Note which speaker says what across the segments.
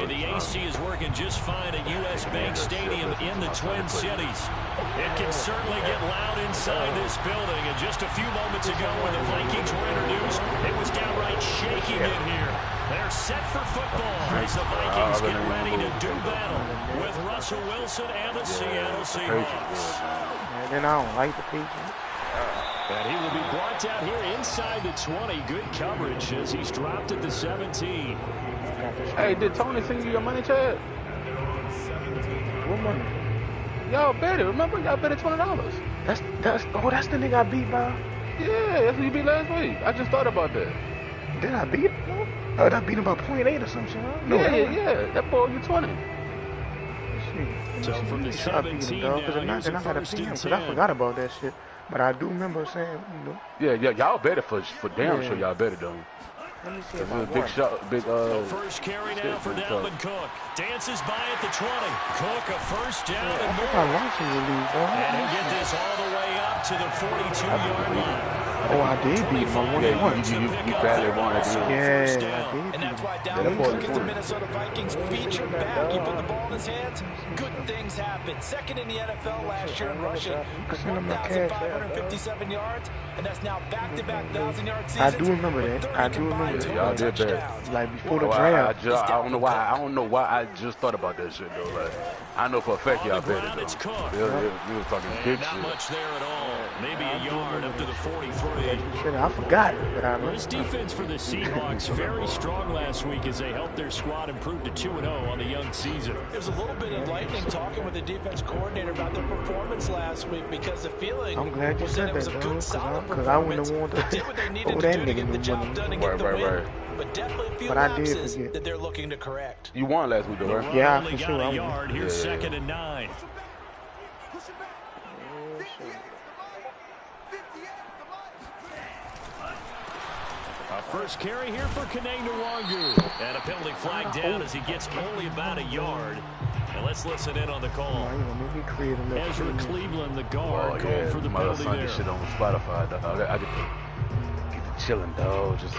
Speaker 1: the AC is working just fine at U.S. Bank Stadium in the Twin Cities. It can certainly get loud inside this building. And just a few moments ago when the Vikings were introduced, it was downright shaking in here. They're set for football as the Vikings get ready to do battle with Russell Wilson and the Seattle Seahawks.
Speaker 2: And I don't like the Patriots.
Speaker 1: And he will be brought down here inside the 20. Good coverage as he's dropped at the 17.
Speaker 3: Hey, did Tony send you your money, Chad?
Speaker 2: What money?
Speaker 3: Y'all bet it. Remember, y'all bet it $20.
Speaker 2: That's the nigga I beat by.
Speaker 3: Yeah, that's what you beat last week. I just thought about that.
Speaker 2: Did I beat him? Oh, I beat him by 0.8 or some shit. Huh? No,
Speaker 3: yeah. That boy, you 20.
Speaker 1: So from the 17 now, here's a first and 10.
Speaker 2: I forgot about that shit. But I do remember saying,
Speaker 3: Yeah, y'all bet it for damn sure. Y'all bet it though.
Speaker 2: Let me see
Speaker 3: if a big shot, big
Speaker 1: The first carry now for Dalvin Cook. Dances by at the 20. Cook a first down and more. And he'll get this all the way up to the 42-yard line.
Speaker 2: Oh, I did beat him on 1-1.
Speaker 3: You badly wanted to.
Speaker 2: Yeah, I did.
Speaker 4: And that's why Dalvin Cook is the Minnesota Vikings feature back. You put the ball in his hands, good things happen. Second in the NFL last year in rushing, 1,557 yards, and that's now back-to-back 1,000-yard seasons.
Speaker 2: I do remember that.
Speaker 3: Y'all did that.
Speaker 2: Like before the draft.
Speaker 3: I don't know why I just thought about that shit though. Like, I know for a fact y'all bet it though. We was talking big
Speaker 1: shit. Not much there at all. Maybe a yard up to the 43.
Speaker 2: Shit, I forgot it.
Speaker 1: This defense for the Seahawks very strong last week as they helped their squad improve to 2-0 on the young season.
Speaker 4: It was a little bit enlightening talking with the defense coordinator about their performance last week because the feeling
Speaker 2: I'm glad you
Speaker 4: was
Speaker 2: said
Speaker 4: that it was a good, solid
Speaker 2: because I wouldn't
Speaker 4: performance.
Speaker 2: have wanted
Speaker 4: Did what they needed to do to get the job done and get the win. But definitely a few lapses that they're looking to correct.
Speaker 3: You won last week though, right?
Speaker 2: Yeah, for
Speaker 1: got
Speaker 2: sure.
Speaker 1: A yard. Here's second and 9. First carry here for Kene Nwangu. And a penalty flag down as he gets only about a yard. And let's listen in on the call. Ezra Cleveland, the guard, called for the penalty there.
Speaker 3: This shit on Spotify, dog. I get to chilling, dog. Just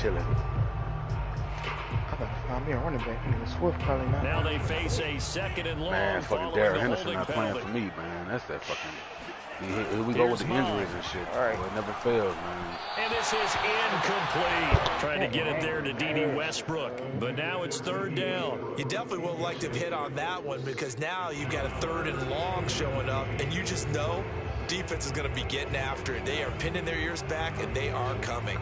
Speaker 3: chilling.
Speaker 2: I gotta find me a running back. Swift probably not.
Speaker 1: Now they face a second and long.
Speaker 3: Man, fucking Darrell Henderson not playing for me, man. That's that fucking... Here we go with the injuries and shit. All right. It never fails, man.
Speaker 1: And this is incomplete. Trying to get it there to D.D. Westbrook. But now it's third down.
Speaker 4: You definitely would like to hit on that one because now you've got a third and long showing up, and you just know defense is going to be getting after it. They are pinning their ears back, and they are coming.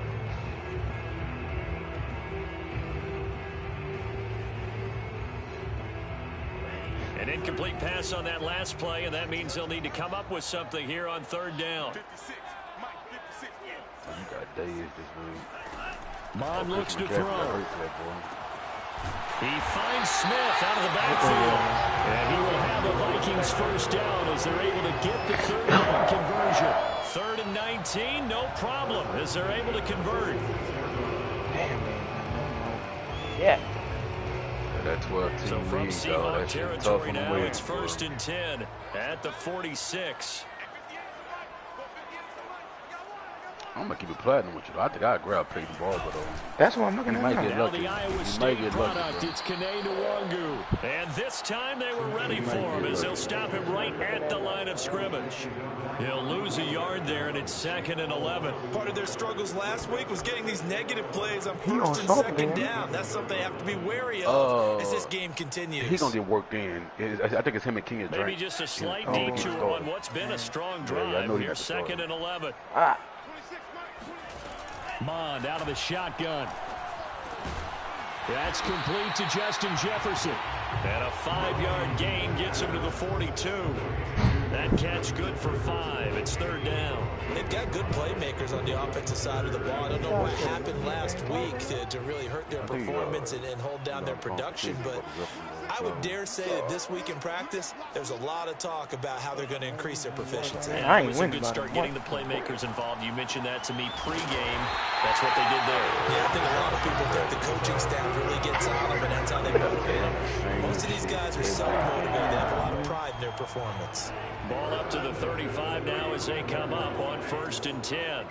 Speaker 1: An incomplete pass on that last play, and that means they'll need to come up with something here on third down.
Speaker 3: You got days this week.
Speaker 1: Mond looks to throw. He finds Smith out of the backfield. And he will have the Vikings first down as they're able to get the third down conversion. 3rd and 19, no problem as they're able to convert.
Speaker 2: Yeah.
Speaker 3: That 12 team
Speaker 1: So from
Speaker 3: league,
Speaker 1: Seahawks territory now, it's 1st and 10 at the 46.
Speaker 3: I'm going to keep it platinum with you. I think I'd grab Peyton Barber, though.
Speaker 2: That's what I'm looking at.
Speaker 1: Now the Iowa State product, it's Kene Nwangu. And this time they were ready for him as they'll stop him right at the line of scrimmage. He'll lose a yard there, and it's 2nd and 11.
Speaker 4: Part of their struggles last week was getting these negative plays on 1st and 2nd down. That's something they have to be wary of as this game continues.
Speaker 3: He's going to get worked in. I think it's him and King.
Speaker 1: Maybe just a slight detour on what's been a strong drive. Here's 2nd and 11. Mond out of the shotgun. That's complete to Justin Jefferson. And a 5-yard gain gets him to the 42. That catch good for 5. It's 3rd down.
Speaker 4: They've got good playmakers on the offensive side of the ball. I don't know what happened last week to really hurt their performance and hold down their production, but I would dare say that this week in practice, there's a lot of talk about how they're going to increase their proficiency.
Speaker 1: Yeah, it was a good start getting the playmakers involved. You mentioned that to me pregame. That's what they did there.
Speaker 4: Yeah, I think a lot of people think the coaching staff really gets on them, and that's how they motivate them. Most of these guys are self-motivated. They have a lot of pride in their performance.
Speaker 1: Ball up to the 35 now as they come up on 1st and 10.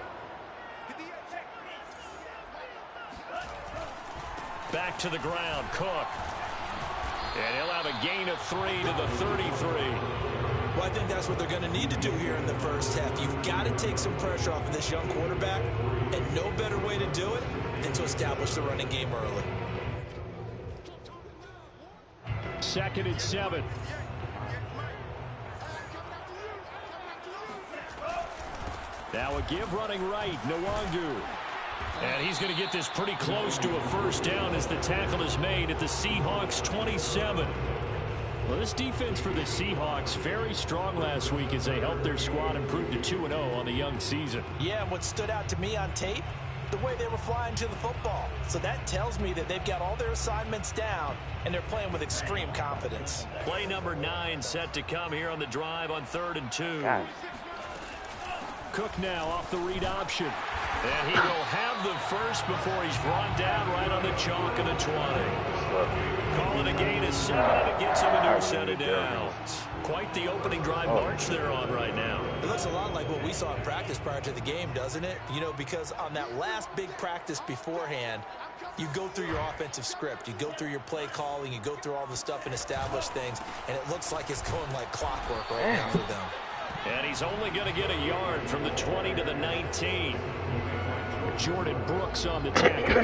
Speaker 1: Back to the ground, Cook. And he'll have a gain of 3 to the 33.
Speaker 4: Well, I think that's what they're going to need to do here in the first half. You've got to take some pressure off of this young quarterback, and no better way to do it than to establish the running game early.
Speaker 1: 2nd and 7. Now a give running right, Nwangu. And he's going to get this pretty close to a first down as the tackle is made at the Seahawks 27. Well, this defense for the Seahawks very strong last week as they helped their squad improve to 2-0 on the young season.
Speaker 4: Yeah, and what stood out to me on tape, the way they were flying to the football. So that tells me that they've got all their assignments down, and they're playing with extreme confidence.
Speaker 1: Play number 9 set to come here on the drive on 3rd and 2.
Speaker 2: God.
Speaker 1: Cook now off the read option. And he will have the first before he's brought down right on the chalk of the 20. Calling a gain of 7, and it gets him a new set of downs. Quite the opening drive march they're on right now.
Speaker 4: It looks a lot like what we saw in practice prior to the game, doesn't it? You know, because on that last big practice beforehand, you go through your offensive script. You go through your play calling. You go through all the stuff and establish things. And it looks like it's going like clockwork right now for them.
Speaker 1: And he's only going to get a yard from the 20 to the 19. Jordan Brooks on the tackle.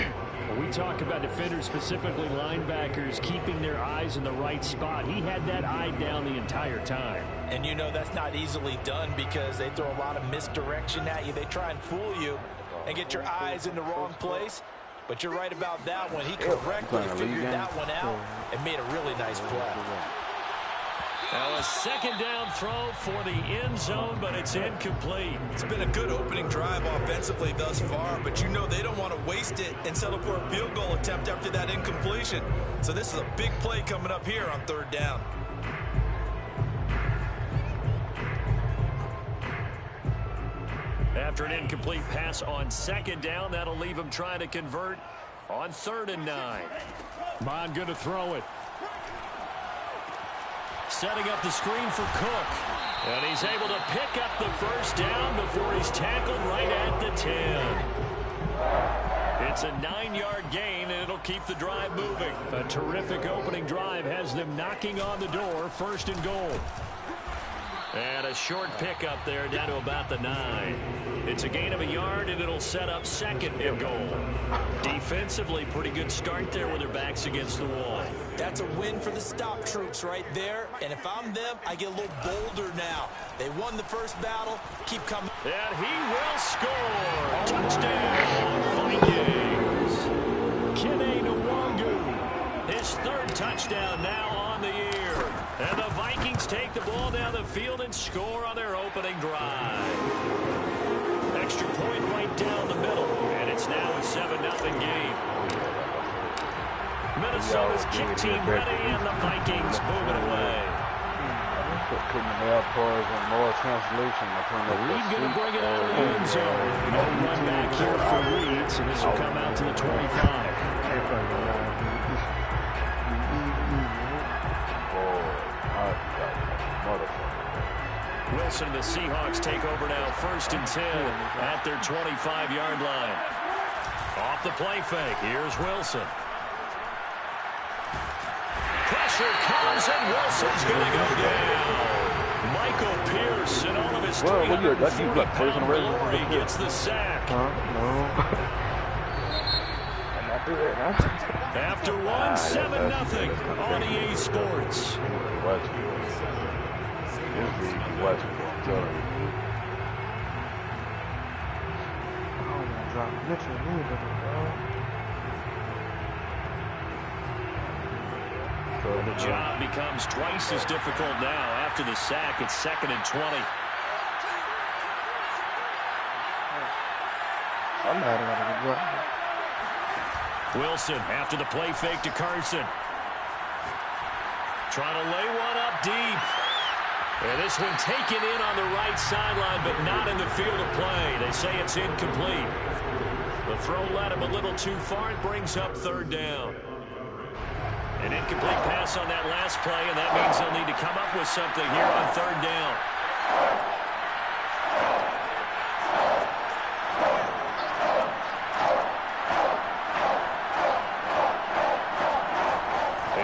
Speaker 1: When we talk about defenders, specifically linebackers, keeping their eyes in the right spot, he had that eye down the entire time.
Speaker 4: And you know that's not easily done because they throw a lot of misdirection at you. They try and fool you and get your eyes in the wrong place. But you're right about that one. He correctly figured that one out and made a really nice play.
Speaker 1: Now a 2nd down throw for the end zone, but it's incomplete.
Speaker 4: It's been a good opening drive offensively thus far, but you know they don't want to waste it and settle for a field goal attempt after that incompletion. So this is a big play coming up here on 3rd down.
Speaker 1: After an incomplete pass on 2nd down, that'll leave him trying to convert on 3rd and 9. Mon going to throw it. Setting up the screen for Cook. And he's able to pick up the first down before he's tackled right at the 10. It's a 9-yard gain, and it'll keep the drive moving. A terrific opening drive has them knocking on the door, 1st and goal. And a short pickup there down to about the 9. It's a gain of a yard, and it'll set up 2nd and goal. Defensively, pretty good start there with their backs against the wall.
Speaker 4: That's a win for the stop troops right there. And if I'm them, I get a little bolder now. They won the first battle. Keep coming.
Speaker 1: And he will score. Touchdown, Vikings. Kene Nwangu. His 3rd touchdown now on the year. And the Vikings take the ball down the field and score on their opening drive. Extra point right down the middle. And it's now a 7-0 game. Minnesota's kick team ready, and the Vikings moving away.
Speaker 3: Putting the mail cards and more translation.
Speaker 1: Reed going to bring it out of the end zone. No run back here for Reed, so this will come out to the 25. Wilson and the Seahawks take over now, 1st and 10 at their 25-yard line. Off the play fake, here's Wilson. Pressure comes, and Wilson's going to go down. Michael Pierce and all of his 340-pound glory gets the sack. After one, 7-0 on EA Sports. The job becomes twice as difficult now. After the sack, it's 2nd and 20. Wilson after the play fake to Carson. Trying to lay one up deep. And this one taken in on the right sideline, but not in the field of play. They say it's incomplete. The throw led him a little too far. It brings up 3rd down. An incomplete pass on that last play, and that means they'll need to come up with something here on 3rd down.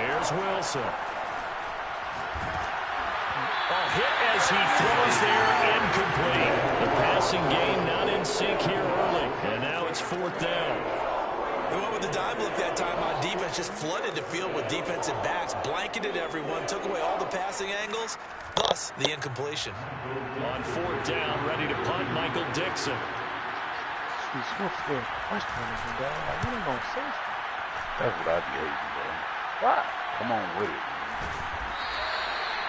Speaker 1: Here's Wilson. A hit as he throws there, incomplete. The passing game not in sync here early. And now it's 4th down.
Speaker 4: He went with the dime look that time on defense, just flooded the field with defensive backs, blanketed everyone, took away all the passing angles, thus the incompletion.
Speaker 1: On 4th down, ready to punt, Michael Dixon.
Speaker 2: Swift's still questioning him, dog. Like, what are you gonna say?
Speaker 3: That's what I be hating, bro.
Speaker 2: Why?
Speaker 3: Come on with it.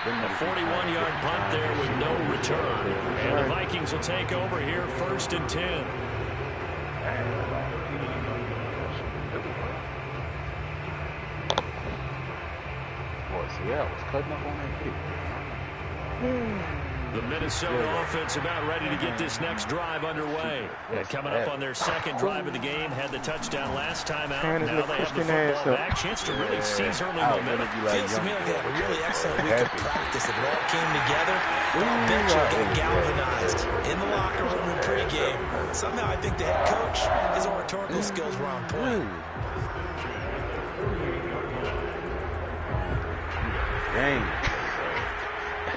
Speaker 1: A 41-yard punt there with no return. And the Vikings will take over here 1st and 10.
Speaker 3: Boy, see, I was cutting up on that kick.
Speaker 1: The Minnesota offense about ready to get this next drive underway. And coming up on their 2nd drive of the game, had the touchdown last time out. Now they have the football back. Chance to really seize early momentum.
Speaker 4: Feels to me like they had a really excellent week of practice. It all came together. I'll bet you get galvanized in the locker room in pregame. Somehow I think the head coach, his oratorical skills were on point.
Speaker 3: Dang.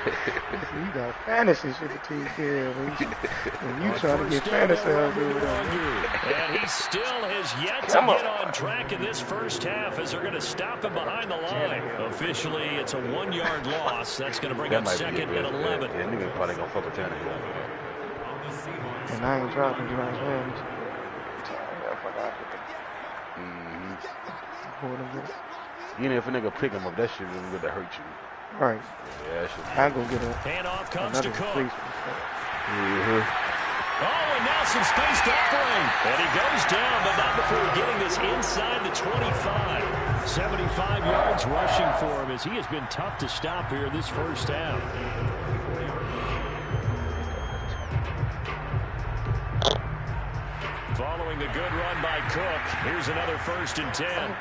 Speaker 2: You got fantasy shit to take care of. When you try to get fantasy out there.
Speaker 1: And he still has yet to get on track in this first half as they're going to stop him behind the line. Officially, it's a 1-yard loss. That's going to bring up 2nd and 11.
Speaker 3: Yeah, niggas probably going to fuck with Tannehill.
Speaker 2: And I ain't dropping you right hands.
Speaker 3: Even if a nigga pick him up, that shit isn't going to hurt you.
Speaker 2: Right.
Speaker 3: Yeah, that shit.
Speaker 2: I go get a
Speaker 1: handoff comes to Cook.
Speaker 3: Mm-hmm.
Speaker 1: Oh, and now some space to operate. And he goes down, but not before getting this inside the 25. 75 yards rushing for him as he has been tough to stop here this first half. Following a good run by Cook, here's another 1st and 10.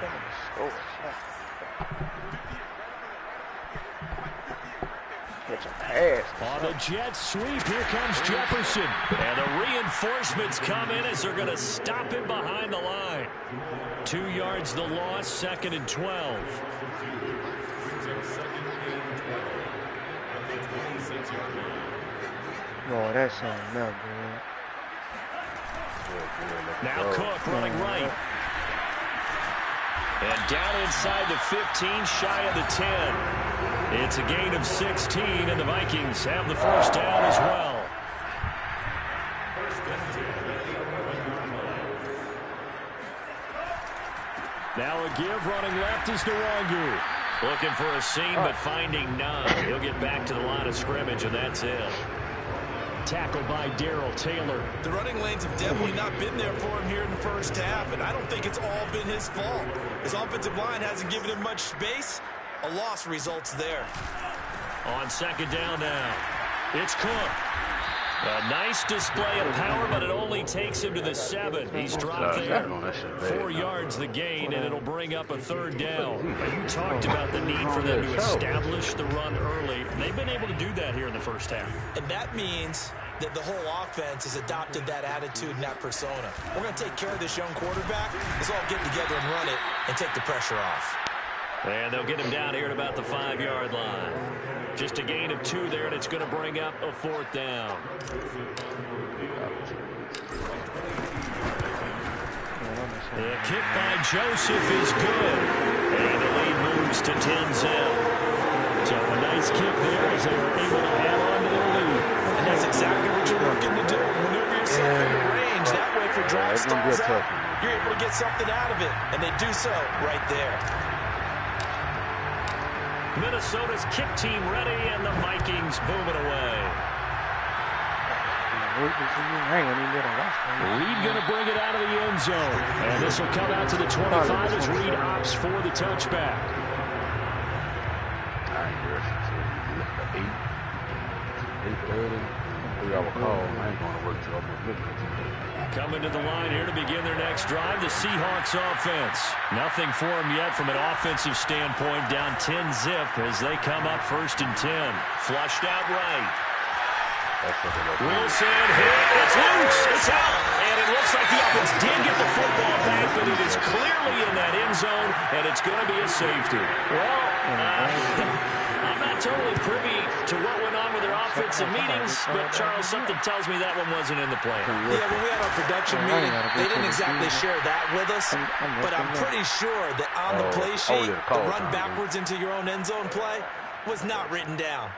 Speaker 1: On the jet sweep, here comes Jefferson. And the reinforcements come in as they're going to stop him behind the line. 2 yards the loss, 2nd and 12.
Speaker 2: Oh, that's something else, man.
Speaker 1: Now Cook running right. And down inside the 15, shy of the 10. It's a gain of 16, and the Vikings have the first down as well. Now a give running left is Nwangu. Looking for a seam, but finding none. He'll get back to the line of scrimmage, and that's it. Tackled by Darrell Taylor.
Speaker 4: The running lanes have definitely not been there for him here in the first half, and I don't think it's all been his fault. His offensive line hasn't given him much space. A loss results there.
Speaker 1: On 2nd down now, it's Cook. A nice display of power, but it only takes him to the 7. He's dropped there. 4 yards the gain, and it'll bring up a 3rd down. You talked about the need for them to establish the run early. They've been able to do that here in the first half.
Speaker 4: And that means that the whole offense has adopted that attitude and that persona. We're going to take care of this young quarterback. Let's all get together and run it and take the pressure off.
Speaker 1: And they'll get him down here at about the 5-yard line. Just a gain of 2 there, and it's going to bring up a 4th down. The kick by Joseph is good. And the lead moves to 10-zip. So a nice kick there as they were able to add on to their lead.
Speaker 4: And that's exactly what you're looking to do. Maneuver yourself into range. That way, if your drive stalls out, you're able to get something out of it. And they do so right there.
Speaker 1: Minnesota's kick team ready, and the Vikings moving away. Reed going to bring it out of the end zone. And this will come out to the 25 as Reed opts for the touchback. Coming to the line here to begin their next drive, the Seahawks offense. Nothing for them yet from an offensive standpoint, down 10-zip as they come up 1st and 10. Flushed out right. Wilson hit. It's loose. It's out. And it looks like the offense did get the football back, but it is clearly in that end zone, and it's going to be a safety. Well, I'm not totally privy to what went on with their offensive meetings, but, Charles, something tells me that one wasn't in the plan.
Speaker 4: Yeah, when we had our production meeting, they didn't exactly share that with us, but I'm pretty sure that on the play sheet, the run backwards into your own end zone play was not written down.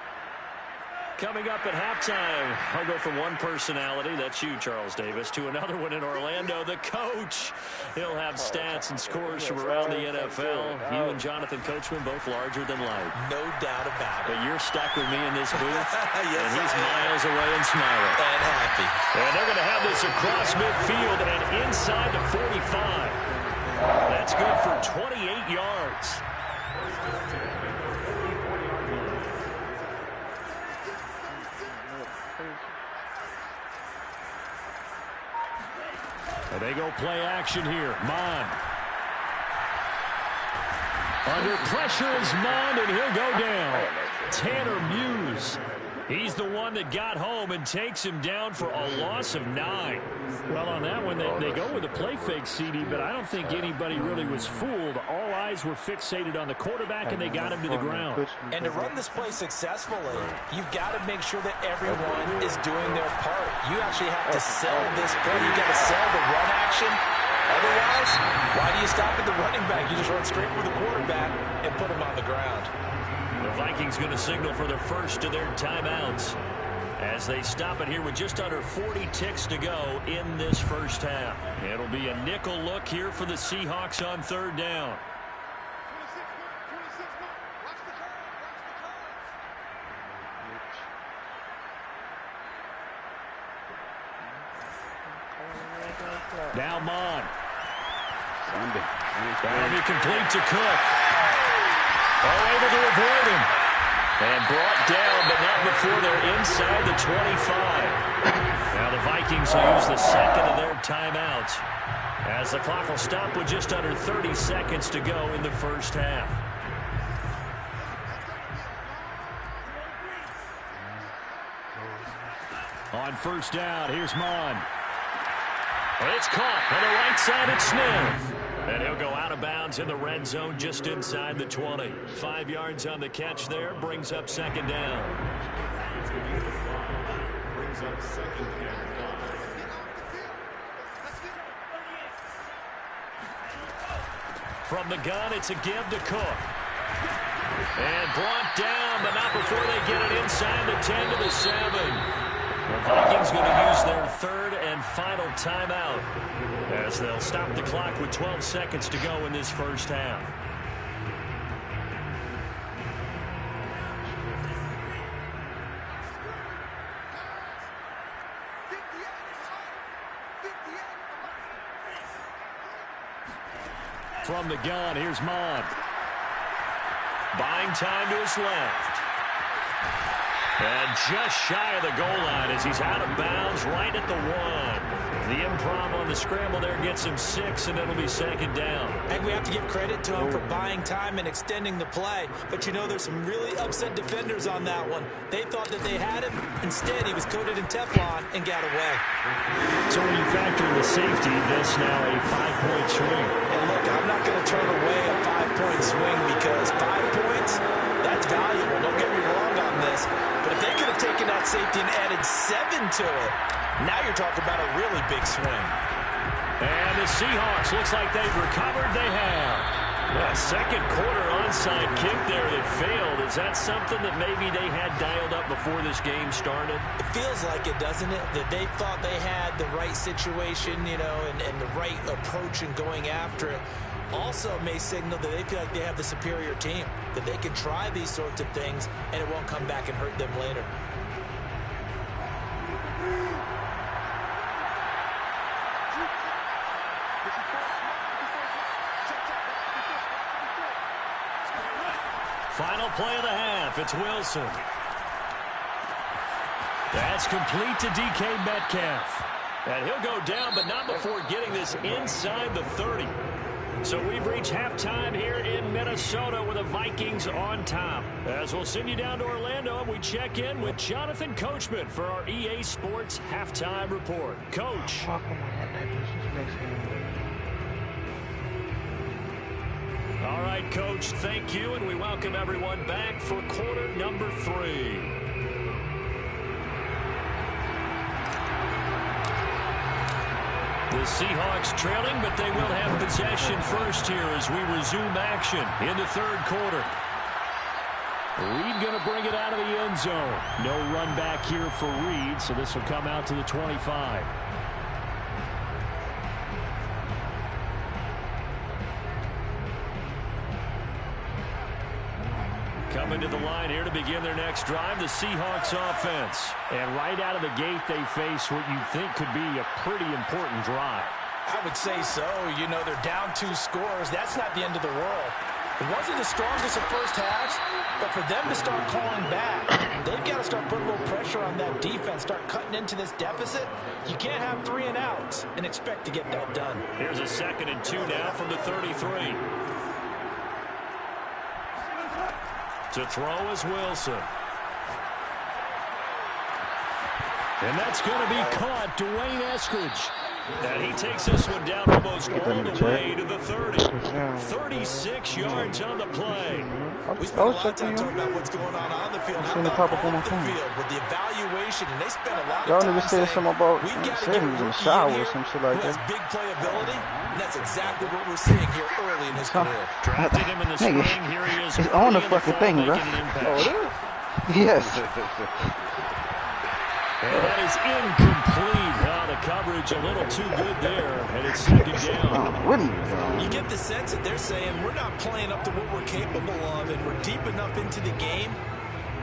Speaker 1: Coming up at halftime, I'll go from one personality, that's you, Charles Davis, to another one in Orlando, the coach. He'll have stats and scores from around the NFL. You and Jonathan Coachman, both larger than life.
Speaker 4: No doubt about it.
Speaker 1: But you're stuck with me in this booth,
Speaker 4: yes,
Speaker 1: and he's miles away and smiling.
Speaker 4: And happy.
Speaker 1: And they're going to have this across midfield and inside the 45. That's good for 28 yards. And they go play action here. Mond. Under pressure is Mond, and he'll go down. Tanner Muse. He's the one that got home and takes him down for a loss of 9. Well, on that one, they go with a play fake, CD, but I don't think anybody really was fooled. All eyes were fixated on the quarterback, and they got him to the ground.
Speaker 4: And to run this play successfully, you've got to make sure that everyone is doing their part. You actually have to sell this play. You've got to sell the run action. Otherwise, why do you stop at the running back? You just run straight for the quarterback and put him on the ground.
Speaker 1: The Vikings going to signal for the first of their timeouts as they stop it here with just under 40 ticks to go in this first half. It'll be a nickel look here for the Seahawks on third down. Now Mond. That'll be complete to Cook. Able to avoid him. And brought down, but not before they're inside the 25. Now the Vikings will use the second of their timeouts as the clock will stop with just under 30 seconds to go in the first half. On first down, here's Mond. It's caught on the right side at Smith. And he'll go out of bounds in the red zone just inside the 20. 5 yards on the catch there, brings up second down. From the gun, it's a give to Cook. And brought down, but not before they get it inside the 10 to the 7. The Vikings going to use their third and final timeout as they'll stop the clock with 12 seconds to go in this first half. From the gun, here's Mond. Buying time to his left. And just shy of the goal line as he's out of bounds right at the 1. The improv on the scramble there gets him 6, and it'll be second down.
Speaker 4: And we have to give credit to him for buying time and extending the play. But, you know, there's some really upset defenders on that one. They thought that they had him. Instead, he was coated in Teflon and got away.
Speaker 1: So when you factor in the safety, this now a 5-point swing.
Speaker 4: And, look, I'm not going to turn away a 5-point swing because 5 points, that's valuable. Don't get me wrong on this. But if they could have taken that safety and added 7 to it, now you're talking about a really big swing.
Speaker 1: And the Seahawks, looks like they've recovered. They have. A second quarter onside kick there that failed. Is that something that maybe they had dialed up before this game started?
Speaker 4: It feels like it, doesn't it? That they thought they had the right situation, you know, and the right approach in going after it. Also may signal that they feel like they have the superior team, that they can try these sorts of things and it won't come back and hurt them later.
Speaker 1: Final play of the half. It's Wilson. That's complete to DK Metcalf. And he'll go down, but not before getting this inside the 30. So we've reached halftime here in Minnesota with the Vikings on top. As we'll send you down to Orlando, we check in with Jonathan Coachman for our EA Sports Halftime Report. Coach. All right, Coach, thank you, and we welcome everyone back for quarter number 3. The Seahawks trailing, but they will have possession first here as we resume action in the third quarter. Reed going to bring it out of the end zone. No run back here for Reed, so this will come out to the 25. Coming to the line here to begin their next drive, the Seahawks offense. And right out of the gate, they face what you think could be a pretty important drive.
Speaker 4: I would say so. You know, they're down 2 scores. That's not the end of the world. It wasn't the strongest of first halves, but for them to start calling back, they've got to start putting a little pressure on that defense, start cutting into this deficit. You can't have 3 and outs and expect to get that done.
Speaker 1: Here's a 2nd and 2 now from the 33. To throw is Wilson. And that's going to be caught. Dwayne Eskridge. And he takes this one down almost all the way to the 30. 36 yards on the play.
Speaker 4: We spent a lot of time talking about what's going on the field. How about off the field with the evaluation? And they spent a lot of time saying,
Speaker 2: something about he was in the shower or some shit like that.
Speaker 4: Big playability, and that's exactly what we're seeing here early in his career.
Speaker 1: Drafted him in the spring. Here he is.
Speaker 2: It's on the fucking thing, right?
Speaker 1: Oh, it
Speaker 2: is? Yes.
Speaker 1: And that is incomplete. The coverage a little too good there, and it's 2nd down.
Speaker 4: You get the sense that they're saying we're not playing up to what we're capable of, and we're deep enough into the game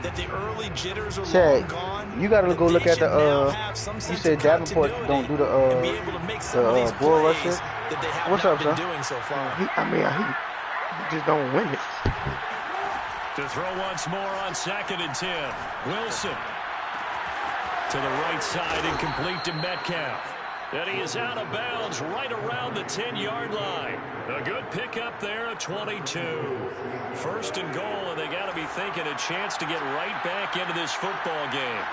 Speaker 4: that the early jitters are long gone.
Speaker 2: You gotta go look at the you said Davenport don't do the bull rush shit. What's up, sir?
Speaker 4: Doing so far.
Speaker 2: He just don't win it.
Speaker 1: To throw once more on 2nd and 10. Wilson. To the right side, incomplete to Metcalf. And he is out of bounds right around the 10-yard line. A good pickup there at 22. 1st and goal, and they got to be thinking a chance to get right back into this football game.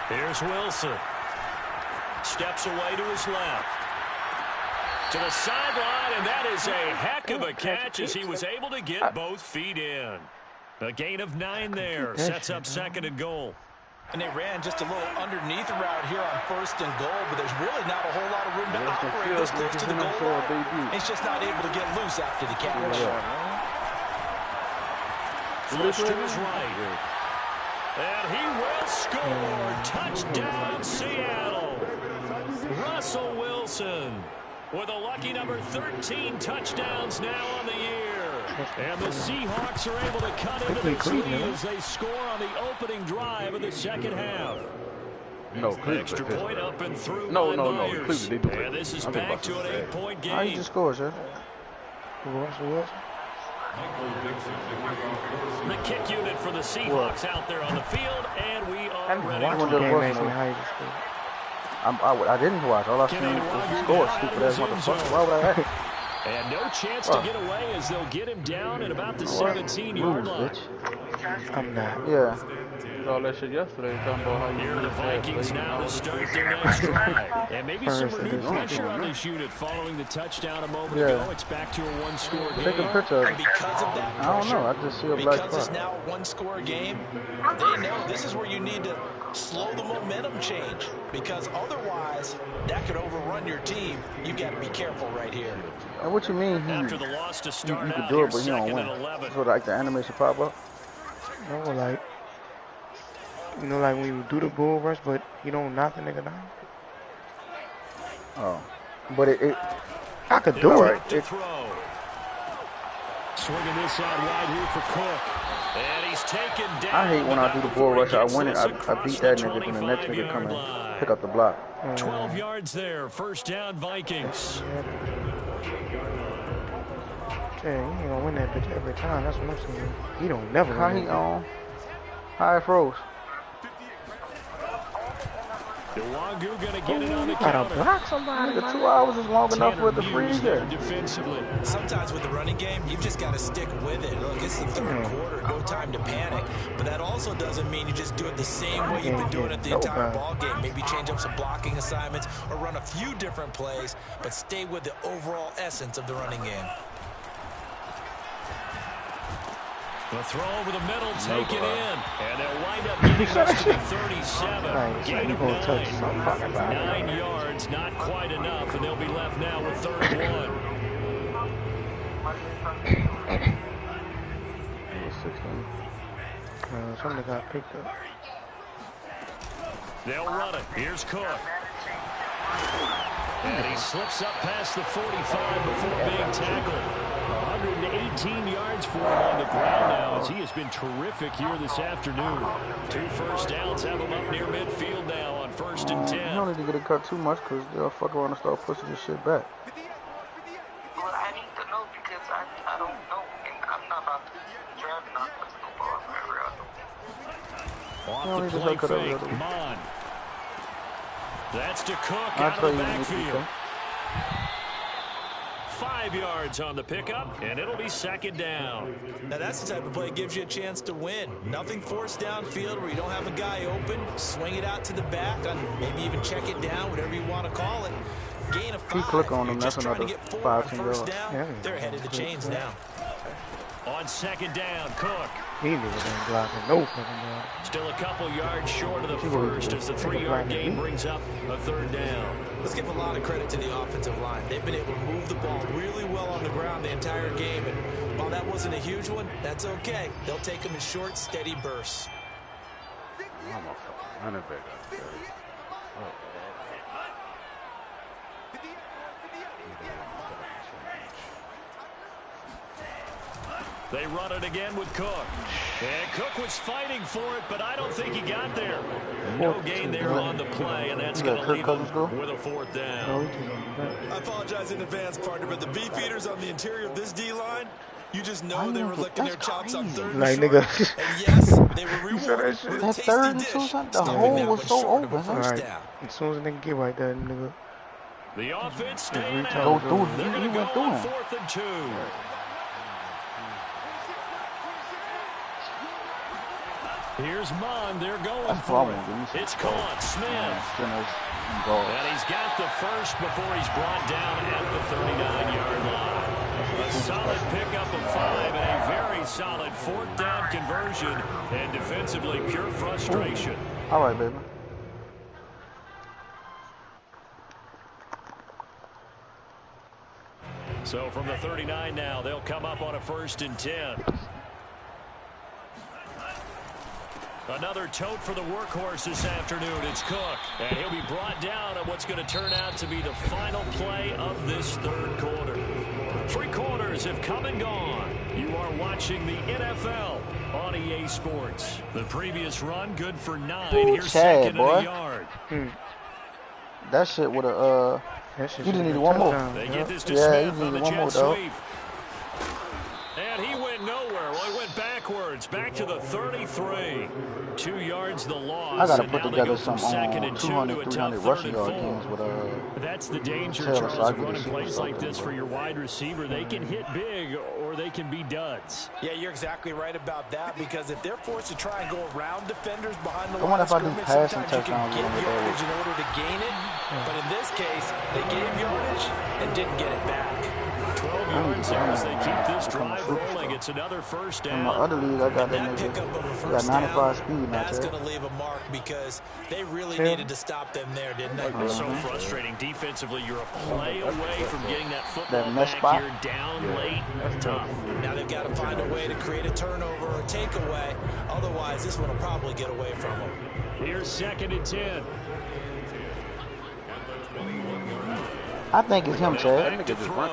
Speaker 1: Here's Wilson. Steps away to his left. To the sideline, and that is a heck of a catch as he was able to get both feet in. A gain of 9 there. Sets up 2nd and goal.
Speaker 4: And they ran just a little underneath route here on 1st and goal, but there's really not a whole lot of room to operate this close to the goal line. He's just not able to get loose after the catch.
Speaker 1: Flush to his right. And he will score. Touchdown, Seattle. Russell Wilson with a lucky number 13 touchdowns now on the year. And the Seahawks are able to cut into this lead as they score on the opening drive of the 2nd half.
Speaker 3: No, Cleveland.
Speaker 1: Extra point up and through.
Speaker 3: No. Cleveland, they do it.
Speaker 1: And this is back to an 8-point game.
Speaker 2: How you just score, sir?
Speaker 1: The kick unit for the Seahawks out there on the field, and we are ready to
Speaker 2: I didn't watch. All I seen was the score. Stupid ass motherfucker. Why would I have it?
Speaker 1: And no chance to get away as they'll get him down at about the 17-yard line.
Speaker 2: I'm not. Yeah.
Speaker 3: All that shit yesterday.
Speaker 1: Here are the Vikings now to start their next drive. And maybe some renewed pressure on this unit following the touchdown a moment ago. It's back to a 1-score game.
Speaker 2: Take a picture of it.
Speaker 4: Because of that pressure,
Speaker 2: I don't know. I just see a black spot.
Speaker 4: Because it's now a 1-score game, they know this is where you need to slow the momentum change. Because otherwise, that could overrun your team. You've got to be careful right here.
Speaker 2: What you mean?
Speaker 1: After the loss to start
Speaker 2: you
Speaker 1: out,
Speaker 2: can do it, but you don't
Speaker 1: 2nd
Speaker 2: win.
Speaker 1: and 11.
Speaker 2: So like the animation pop up? No, like, you know, like when you do the bull rush, but you don't knock the nigga down. Oh, but I could do it.
Speaker 1: Swinging this out wide here for Cook. And he's taken down.
Speaker 2: I hate when I do the bull rush. I win it. I beat that nigga, then the next nigga come in, pick up the block.
Speaker 1: 12 yards there. 1st down, Vikings.
Speaker 2: Yeah, he ain't gonna win that bitch every time. That's what I'm saying. He don't never. How he on? How it froze?
Speaker 1: Nwogu gonna get it on the
Speaker 2: gotta
Speaker 1: counter.
Speaker 2: block somebody.
Speaker 3: The 2 hours is long enough for it to freeze there.
Speaker 1: Defensively.
Speaker 4: Sometimes with the running game, you've just got to stick with it. Look, it's the third quarter, no time to panic. But that also doesn't mean you just do it the same way you've been doing it the entire ball game. Maybe change up some blocking assignments or run a few different plays, but stay with the overall essence of the running game.
Speaker 1: The throw over the middle, taken in, and they'll wind up getting this to the 37. Gain of 9. 9 yards, not quite enough, and they'll be left now with 3rd and
Speaker 2: 1. Somebody got picked up.
Speaker 1: They'll run it. Here's Cook. And he slips up past the 45 before being tackled. 118 yards for him on the ground now as he has been terrific here this afternoon. 2 first downs have him up near midfield now on 1st and 10.
Speaker 3: You don't need to get it cut too much because they'll fuck around and start pushing this shit back.
Speaker 5: Well, I need to know because I don't know. And I'm not about to drive and not touch no ball forever.
Speaker 1: Off the play fake, Mon. That's to Cook out of the backfield. 5 yards on the pickup, and it'll be 2nd down.
Speaker 4: Now that's the type of play that gives you a chance to win. Nothing forced downfield where you don't have a guy open. Swing it out to the back, maybe even check it down, whatever you want to call it. Gain of 5.
Speaker 3: Click on them, that's another 5
Speaker 4: first down. They're headed to chains now.
Speaker 1: On 2nd down, Cook.
Speaker 2: He wasn't blocking no fucking ball.
Speaker 1: Still a couple yards short of the first as the 3-yard gain brings up a 3rd down.
Speaker 4: Let's give a lot of credit to the offensive line. They've been able to move the ball really well on the ground the entire game. And while that wasn't a huge one, that's okay. They'll take them in short, steady bursts.
Speaker 3: I'm a fucking running back out there.
Speaker 1: They run it again with Cook. And Cook was fighting for it, but I don't think he got there. No gain there on the play, and that's going to leave him with a 4th down.
Speaker 4: I apologize in advance, partner, but the beef eaters on the interior of this D-line, you just know they were licking their chops on 3rd and
Speaker 2: like,
Speaker 4: short.
Speaker 2: nigga.
Speaker 4: And yes, they were rewarded with a
Speaker 3: that
Speaker 4: tasty
Speaker 3: 3rd and
Speaker 4: dish.
Speaker 3: 2, the hole was so open.
Speaker 2: Right. As soon as they get right there, nigga.
Speaker 1: The offense staying
Speaker 3: Go
Speaker 1: out.
Speaker 3: through.
Speaker 1: They're going to go
Speaker 3: through
Speaker 1: on
Speaker 3: him.
Speaker 1: 4th and 2. Here's Mon. They're going for it. It's caught. Smith. And he's got the first before he's brought down at the 39-yard line. A solid pickup of 5 and a very solid 4th down conversion. And defensively, pure frustration.
Speaker 3: All right, baby.
Speaker 1: So from the 39 now, they'll come up on a 1st and 10. Another tote for the workhorse this afternoon. It's Cook. And he'll be brought down at what's going to turn out to be the final play of this 3rd quarter. 3 quarters have come and gone. You are watching the NFL on EA Sports. The previous run, good for 9. Here's
Speaker 3: Chad,
Speaker 1: 2nd
Speaker 3: boy.
Speaker 1: and a yard.
Speaker 3: That shit would have, you didn't need one more.
Speaker 1: They get this to
Speaker 3: Yeah,
Speaker 1: Smith on the
Speaker 3: one
Speaker 1: jet
Speaker 3: more, though.
Speaker 1: sweep. And he went nowhere. Well, he went backwards, back to the 33. 2 yards the loss.
Speaker 3: I got to
Speaker 1: and
Speaker 3: put
Speaker 1: now they
Speaker 3: together
Speaker 1: go from
Speaker 3: some
Speaker 1: 2nd and 2
Speaker 3: 200,
Speaker 1: to a
Speaker 3: 300
Speaker 1: tough
Speaker 3: rushing
Speaker 1: 3rd
Speaker 3: yard
Speaker 1: and 4.
Speaker 3: games with
Speaker 1: That's the danger,
Speaker 3: Taylor,
Speaker 1: Charles,
Speaker 3: so I
Speaker 1: of
Speaker 3: can
Speaker 1: running
Speaker 3: just
Speaker 1: plays
Speaker 3: shoot
Speaker 1: like this
Speaker 3: something.
Speaker 1: for your wide receiver. They can hit big or they can be duds.
Speaker 4: Yeah, you're exactly right about that because if they're forced to try and go around defenders behind the
Speaker 3: I
Speaker 4: line
Speaker 3: wonder
Speaker 4: of
Speaker 3: if I do
Speaker 4: scrimmage,
Speaker 3: passing
Speaker 4: sometimes you can
Speaker 3: touchdowns
Speaker 4: get
Speaker 3: on the
Speaker 4: yardage in order to gain it. But in this case, they gave yardage and didn't get it back.
Speaker 1: 12 yards there as they keep this drive rolling. It's another 1st down.
Speaker 3: In my other league, I got that
Speaker 4: That
Speaker 3: nigga.
Speaker 4: pickup of a
Speaker 3: He
Speaker 4: first
Speaker 3: got 95
Speaker 4: down,
Speaker 3: speed,
Speaker 4: that's
Speaker 3: not
Speaker 4: going to leave a mark because they really
Speaker 2: Yeah.
Speaker 4: needed to stop them there, didn't they?
Speaker 1: So frustrating. Defensively, you're a play away from getting that football
Speaker 3: That mess
Speaker 1: back
Speaker 3: spot?
Speaker 1: here down late. Tough.
Speaker 4: Now they've got to find a way to create a turnover or takeaway. Otherwise, this one will probably get away from them.
Speaker 1: Here's 2nd and 10.
Speaker 3: I think it's him, Chad.
Speaker 1: Back to throw.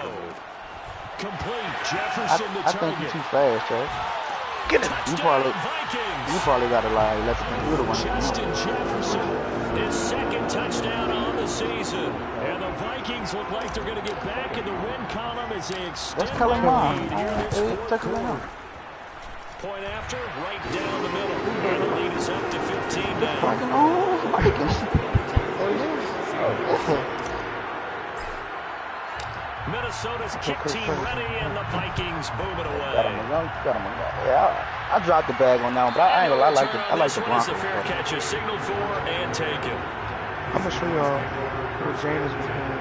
Speaker 1: Complete. Jefferson the
Speaker 3: I think he's
Speaker 1: target.
Speaker 3: too fast, Chad.
Speaker 2: Get it.
Speaker 3: You probably
Speaker 1: Vikings.
Speaker 3: got to lie. Let the computer run it.
Speaker 1: Justin Jefferson, his 2nd touchdown on the season. And the Vikings look like they're going to get back in the win column as they extend
Speaker 3: Let's tell him
Speaker 1: their
Speaker 3: on.
Speaker 1: lead here this
Speaker 3: Hey,
Speaker 1: fourth
Speaker 3: check him
Speaker 1: quarter.
Speaker 3: out.
Speaker 1: Point after, right down the middle. And the lead is up to 15 now.
Speaker 3: Fucking Vikings.
Speaker 1: Minnesota's kick team ready, and the Vikings boom it away.
Speaker 6: Got him. Yeah, I dropped the bag on that one, but I ain't gonna lie, I like the Broncos.
Speaker 1: The fair catch is signaled for and taken.
Speaker 2: I'm gonna show y'all what James was doing.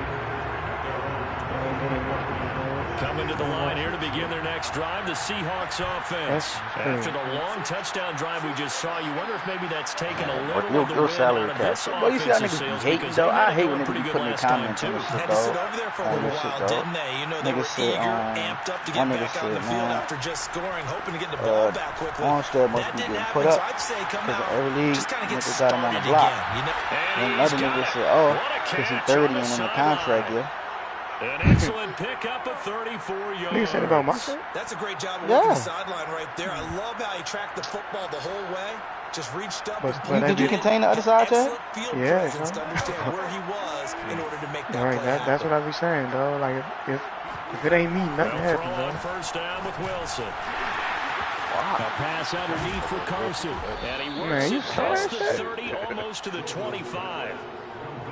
Speaker 1: Coming to the line here to begin their next drive, the Seahawks offense. After the long touchdown drive we just saw, you wonder if maybe that's taken a little of the wind out of this
Speaker 6: Well, you see how niggas be hating, though. I hate when niggas be putting their comments on this shit,
Speaker 4: had to sit over there for a little while, didn't they? You know, they were eager, amped up to get back on the field after just scoring, hoping to get the ball back quickly.
Speaker 6: Armstead must be getting put up because the early league niggas got him on the block. And another nigga said, oh, because he's 30 and in the contract, yeah.
Speaker 1: An excellent pickup of 34 yards.
Speaker 2: You said about my shit?
Speaker 4: That's a great job of working the sideline right there. I love how he tracked the football the whole way. Just reached up.
Speaker 6: Did you contain the other side, Chad?
Speaker 2: Yeah.
Speaker 4: To understand where he was in order to make that
Speaker 2: right,
Speaker 4: play
Speaker 2: that's what I be saying, though. Like if it ain't me, nothing happens.
Speaker 1: On first down with Wilson. A pass underneath for Carson. And he works it past the 30, almost to the 25.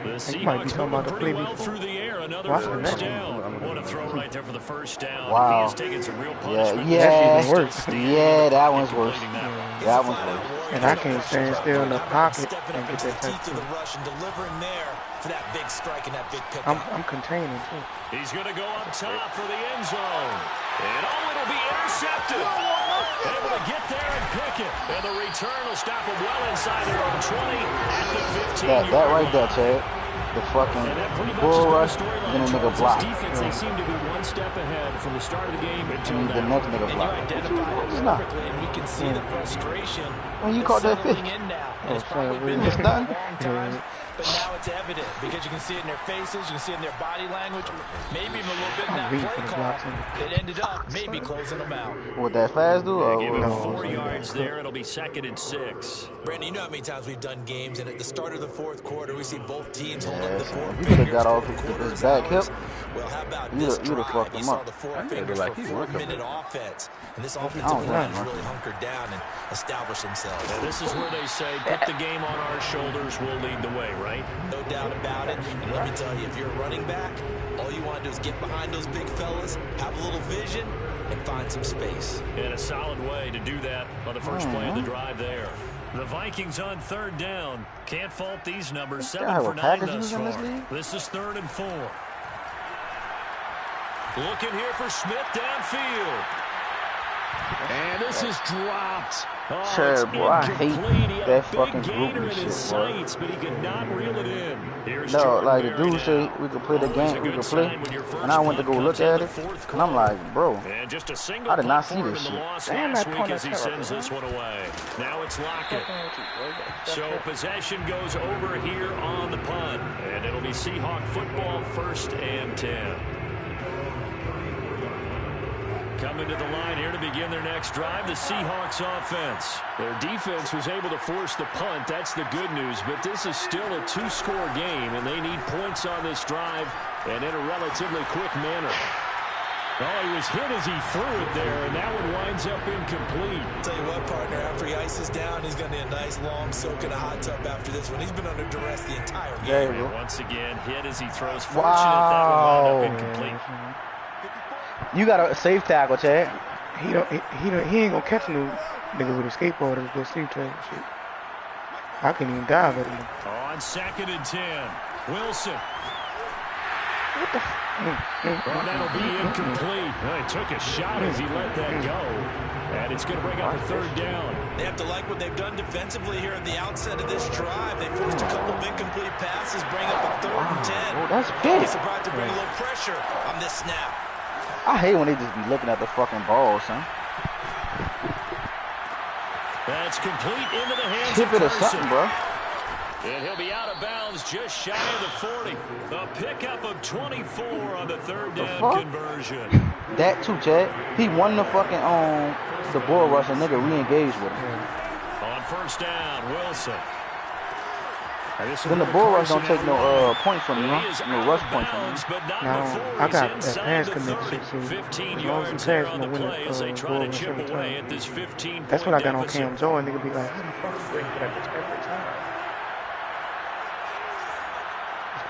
Speaker 1: The Seahawks moving pretty well through the air. Another first down. What a throw right there for the first down.
Speaker 6: Wow.
Speaker 1: He has taken some real punishment.
Speaker 6: Yeah, that one's worse. That one's worse.
Speaker 2: And I can't stand still in the pocket and get that touchdown.
Speaker 4: For that big strike and that big pick.
Speaker 2: I'm containing too.
Speaker 1: He's going to go up top for the end zone. And it'll be intercepted. Able to get there and pick it. And the return will stop him well inside their own 20 at the 15.
Speaker 6: That right there, Chad. The fucking bull rush, then a nigga block.
Speaker 1: Defense, they seem to be one step ahead from the start of the game until
Speaker 6: the next nigga block.
Speaker 4: It's not. And we can see the frustration.
Speaker 6: When you caught that fish.
Speaker 4: It's probably been
Speaker 6: it's done.
Speaker 4: But now it's evident because you can see it in their faces, you can see it in their body language, maybe even a little bit in that play call. It ended up maybe closing them out.
Speaker 6: Would that fast do? Or
Speaker 1: give him 4 yards there. It'll be 2nd and 6.
Speaker 4: Brandon, you know how many times we've done games, and at the start of the fourth quarter, we see both teams hold up the four
Speaker 6: fingers. You could have got off his back hip.
Speaker 4: Well, how about this drive?
Speaker 6: Fucked him up.
Speaker 4: The 4 fingers for 4-minute offense. And this offensive line has really hunkered down and established themselves.
Speaker 1: And this is where they say, put the game on our shoulders, we'll lead the way, right?
Speaker 4: No doubt about it. And let me tell you, if you're a running back, all you want to do is get behind those big fellas, have a little vision, and find some space.
Speaker 1: And a solid way to do that on the first play of the drive there. The Vikings on 3rd down. Can't fault these numbers. 7 for 9 thus far. This is 3rd and 4. Looking here for Smith downfield. And this is dropped. Oh,
Speaker 6: terrible. I hate that fucking groupie shit,
Speaker 1: sights, but he could not reel it in.
Speaker 6: No, like the dude said we could play the game, we could play, and I went to go look at it, and I'm like, bro, I did not see this shit.
Speaker 2: Damn, that point
Speaker 1: as he sends this one away. Now it's Lockett. So possession goes over here on the punt, and it'll be Seahawk football, 1st and 10. Coming to the line here to begin their next drive, the Seahawks offense. Their defense was able to force the punt. That's the good news. But this is still a 2-score game, and they need points on this drive and in a relatively quick manner. Oh, he was hit as he threw it there, and that one winds up incomplete.
Speaker 4: Tell you what, partner, after he ices down, he's going to need a nice long soak in a hot tub after this one. He's been under duress the entire game.
Speaker 1: And once again, hit as he throws. Fortunate that one wound up incomplete.
Speaker 6: You got a safe tackle, Chad.
Speaker 2: He ain't gonna catch no nigga with a skateboard and go safe tackle shit. I can't even dive at him.
Speaker 1: On 2nd and 10, Wilson.
Speaker 2: What the?
Speaker 1: Well, that'll be incomplete. He took a shot as he let that go. And it's going to bring up a 3rd down.
Speaker 4: They have to like what they've done defensively here at the outset of this drive. They forced a couple of incomplete passes, bring up a 3rd and 10.
Speaker 6: Oh, that's big.
Speaker 4: He's about to bring a little pressure on this snap.
Speaker 6: I hate when they just be looking at the fucking ball, son.
Speaker 1: That's complete into the hands
Speaker 6: Tip
Speaker 1: of
Speaker 6: it or something, bro.
Speaker 1: And he'll be out of bounds just shy of the 40. A pickup of 24 on the 3rd down conversion.
Speaker 6: That too, Chad. He won the fucking the bull rush and nigga re-engaged with him.
Speaker 1: On 1st down, Wilson.
Speaker 6: Then the bull rush don't take no points from you, no rush points from you.
Speaker 2: No, I got that pass connection, so as long as you pass, I'm gonna win bull rush every time. That's what I got on Cam Joe, and nigga be like, how the fuck is waiting for that bitch every time?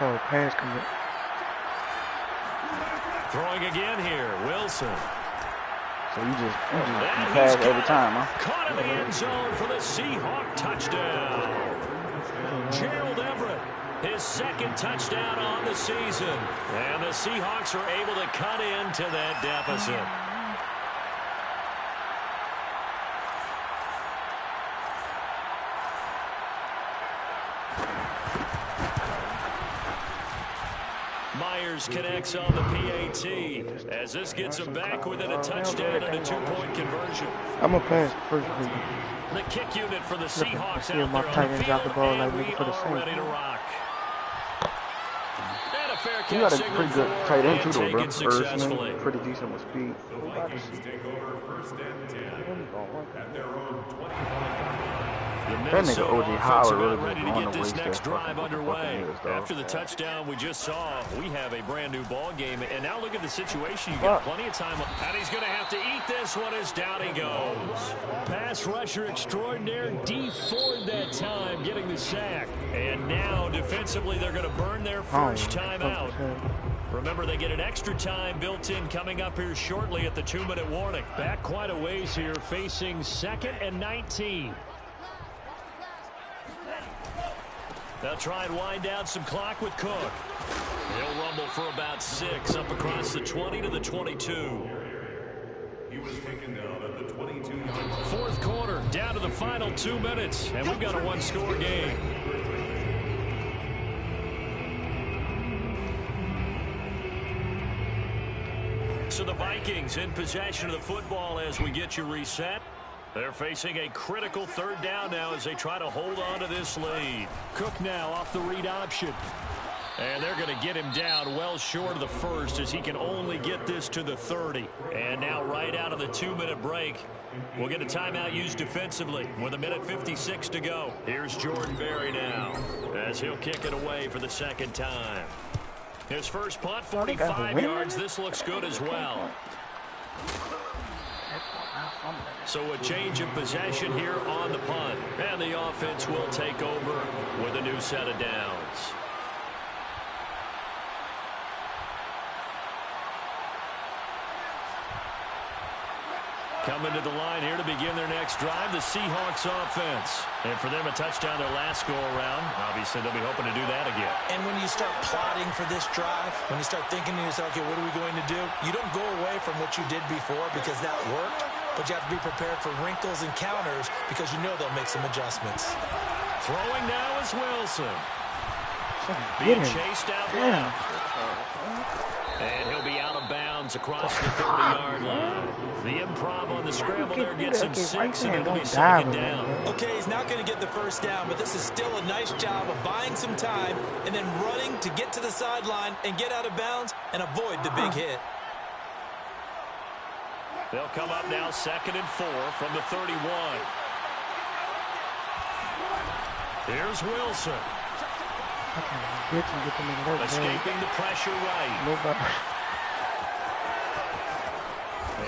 Speaker 2: Oh, pass commit.
Speaker 1: Throwing again here, Wilson.
Speaker 6: So you pass every time, huh?
Speaker 1: Caught in the end zone for the Seahawk touchdown. Gerald Everett, his second touchdown on the season. And the Seahawks are able to cut into that deficit. Myers connects on the PAT as this gets him back within a touchdown and a 2-point conversion.
Speaker 2: I'm going to pass first week.
Speaker 1: The kick unit for the Seahawks out there
Speaker 2: my
Speaker 1: on
Speaker 2: tight
Speaker 1: the
Speaker 2: end
Speaker 1: field,
Speaker 2: drop the ball like
Speaker 1: and we
Speaker 2: for the
Speaker 1: are ready to rock. And a fair
Speaker 6: You got a
Speaker 1: catch
Speaker 6: pretty good tight end too, though, bro.
Speaker 1: successfully.
Speaker 6: Pretty decent with speed. That nigga O.J. Howard really
Speaker 1: ready to
Speaker 6: on
Speaker 1: get
Speaker 6: the
Speaker 1: this
Speaker 6: waste
Speaker 1: next
Speaker 6: that
Speaker 1: drive
Speaker 6: fucking
Speaker 1: underway.
Speaker 6: years, dog.
Speaker 1: After the touchdown we just saw, we have a brand new ball game. And now look at the situation. You got plenty of time. And he's going to have to eat this one as down he goes. Pass rusher extraordinaire. D Ford that time getting the sack. And now defensively they're going to burn their first time out. Remember, they get an extra time built in coming up here shortly at the 2-minute warning. Back quite a ways here, facing 2nd and 19. They'll try and wind down some clock with Cook. He'll rumble for about 6 up across the 20 to the 22.
Speaker 7: He was taken down at the 22-yard.
Speaker 1: Fourth quarter, down to the final 2 minutes, and we've got a one-score game. So the Vikings in possession of the football as we get you reset. They're facing a critical 3rd down now as they try to hold on to this lead. Cook now off the read option. And they're going to get him down well short of the first as he can only get this to the 30. And now right out of the 2-minute break, we'll get a timeout used defensively with 1:56 to go. Here's Jordan Berry now as he'll kick it away for the 2nd time. His first punt, 45 yards. This looks good as well. So a change of possession here on the punt. And the offense will take over with a new set of downs. Coming to the line here to begin their next drive, the Seahawks offense. And for them, a touchdown their last go-around. Obviously, they'll be hoping to do that again.
Speaker 4: And when you start plotting for this drive, when you start thinking to yourself, okay, what are we going to do? You don't go away from what you did before because that worked, but you have to be prepared for wrinkles and counters because you know they'll make some adjustments.
Speaker 1: Throwing now is Wilson. Being chased out left. And he'll be out of bounds across the 30-yard line. The improv on the scramble there gets him 6, and it'll be 2nd down.
Speaker 4: Okay, he's not going to get the first down, but this is still a nice job of buying some time and then running to get to the sideline and get out of bounds and avoid the big hit.
Speaker 1: They'll come up now 2nd and 4 from the 31. Here's Wilson. Escaping the pressure right.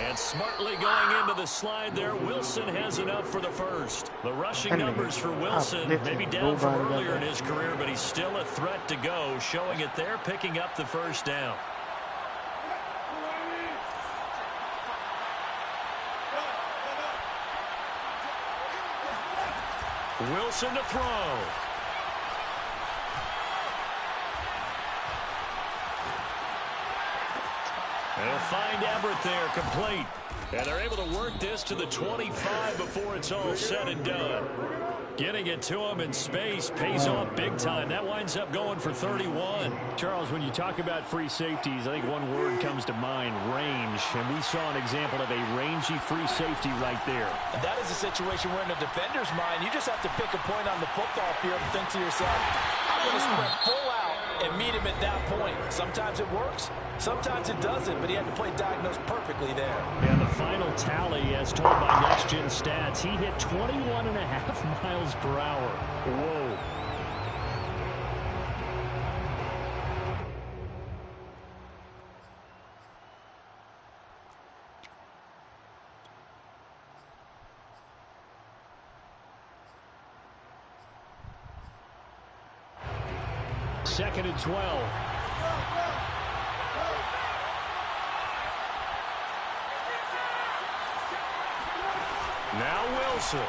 Speaker 1: And smartly going into the slide there, Wilson has enough for the first. The rushing numbers for Wilson maybe down from earlier in his career, but he's still a threat to go, showing it there, picking up the first down. Wilson to throw. They'll find Everett there, complete. And they're able to work this to the 25 before it's all said and done. Getting it to him in space pays off big time. That winds up going for 31.
Speaker 8: Charles, when you talk about free safeties, I think one word comes to mind, range. And we saw an example of a rangy free safety right there.
Speaker 4: And that is a situation where in a defender's mind, you just have to pick a point on the football field and think to yourself, I'm going to spread full out and meet him at that point. Sometimes it works, sometimes it doesn't, but he had to play diagnose perfectly there.
Speaker 8: And the final tally, as told by Next Gen Stats, he hit 21.5 miles per hour. Whoa. 2nd and 12.
Speaker 1: Now Wilson.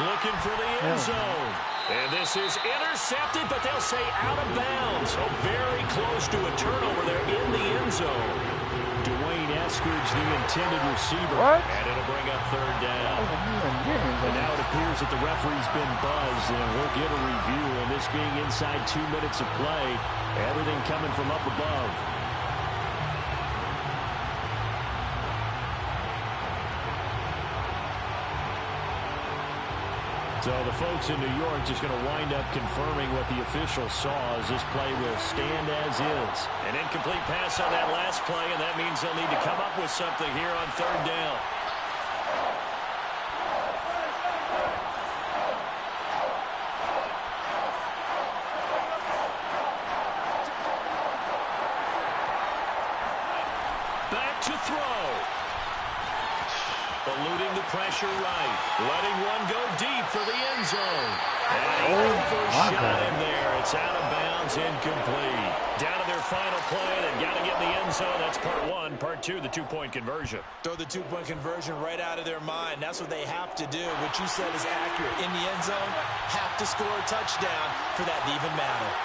Speaker 1: Looking for the end zone. And this is intercepted, but they'll say out of bounds. So very close to a turnover there in the end zone.
Speaker 8: Dwayne Eskridge, the intended receiver.
Speaker 2: What?
Speaker 8: And it'll bring up 3rd down. And now it appears that the referee's been buzzed, and we'll get a review. And this being inside 2 minutes of play, everything coming from up above. So the folks in New York just going to wind up confirming what the official saw as this play will stand as is.
Speaker 1: An incomplete pass on that last play, and that means they'll need to come up with something here on 3rd down. Back to throw. Eluding the pressure right. Letting one go deep for the end zone. And he overshot him there. It's out of bounds, incomplete. Down to their final play. They've got to get in the end zone. That's part 1. Part 2, the 2-point conversion.
Speaker 4: Throw the 2-point conversion right out of their mind. That's what they have to do. What you said is accurate. In the end zone, have to score a touchdown for that to even matter.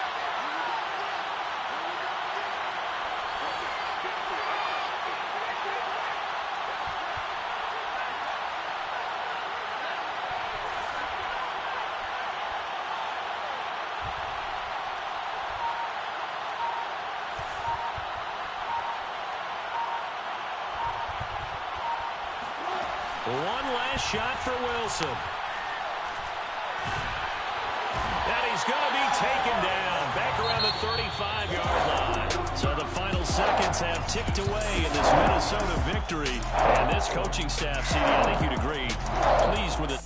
Speaker 1: One last shot for Wilson. And he's going to be taken down back around the 35-yard line. So the final seconds have ticked away in this Minnesota victory. And this coaching staff, CD, I think you'd agree, pleased with it.